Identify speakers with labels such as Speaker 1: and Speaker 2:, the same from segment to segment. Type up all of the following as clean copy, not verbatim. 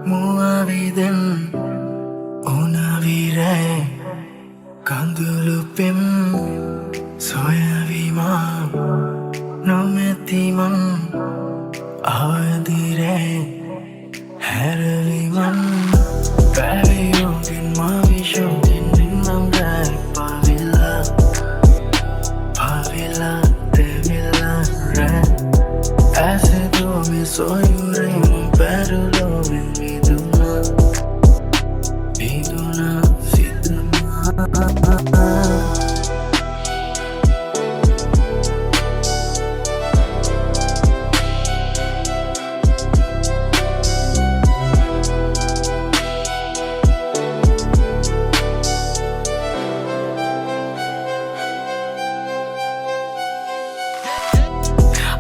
Speaker 1: මුවවිදෙන් උනවිරෑ කඳුළුපෙම් සොයවිමා නොමැතිමන් අවදිරෑ හැරවිමන් පැවියෝගෙන් මවිශෝගෙන් නින්නම් rack පවිලා තෙවිලා රැ ඇසදෝමි සොයුරෙන් පැරුලෝවෙන් විදුනා සිදුනා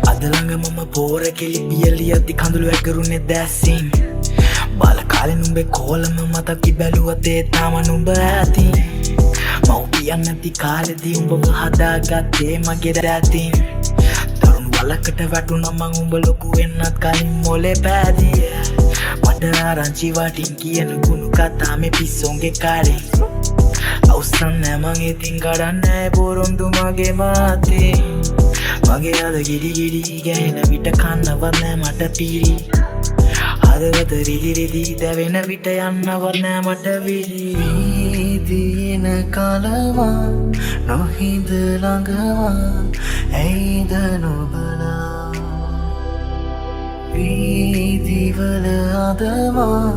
Speaker 1: අදළඟ මම පෝර කෙලි පියලි අති කඳුළු ඇකරුණෙ දැසින් බාල කාලෙ නුඹේ කෝලම මතකි බැලුවතේ තාම නුඹ ඇති මව්පියන් නැති කාලෙදී උඹව හදාගත්තේ මගේ දැතින් තරුණු වලකට වැටුණ මං උඹ ලොකු වෙන්නත් කලින් මොලේ පෑදිය මට ආරංචි වටින් කියන ගුණු කතා මේ පිස්සොන්ගේ කාලේ අවසන් නෑ මං ඉතින් කඩන්නෑ පොරොන්දු මගේ මාතේ මගේ අද ගිඩි ගැහෙන විට කන්නවත් නෑ මට පිරි හදවත රිදි දැවෙන විට යන්නවත් නෑ මට විදින කලවා නොහිඳ ළඟවා ඇයිද නොබලා වීදිවල අදවා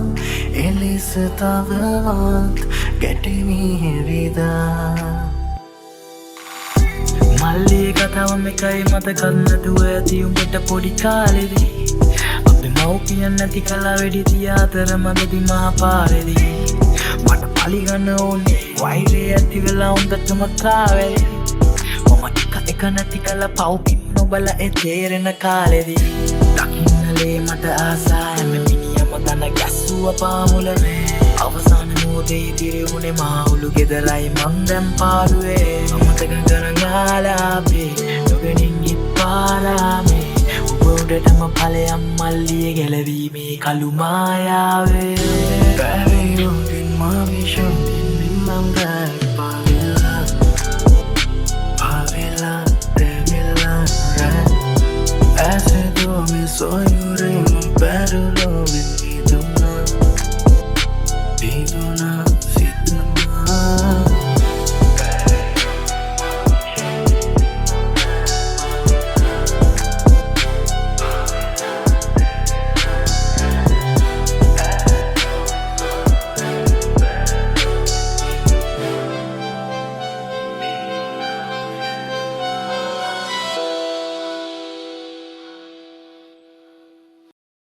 Speaker 1: එලෙස තවවත් ගැටෙමි හෙවිදා මල්ලේ කතාවම එකයි මතකන්නටුව ඇති උඹට පොඩි කාලෙදී අපි මව්පියන් නැති කලා වෙඩි තියාතර මගදී මහා පාරෙදී මට පලිගන්න ඕනේ වෛරය ඇති වෙලා උඹටම කාවැලි මම එක නැති කලා පව්පින් නොබල තේරෙන කාලෙදී දකින්නලේ මට ආසා හැම මිනිහම දන ගැස්සුව පාමුලනේ අවසාන මෝදේ තිරවුණේ මාවුලු ගෙදරයි මං දැම් පාරුවේ අමතක කරගාලාපේ නොගෙනින් ඉත්පාරාමේ උබෝඩටම පලයම් මල්ලිය ගැලවීමේ කළු මායාවේ පැවයෝගෙන් මවිශෝගෙන් නින්නම් රැක් පවිලා තෙවිලා රැ ඇසදෝමි සොය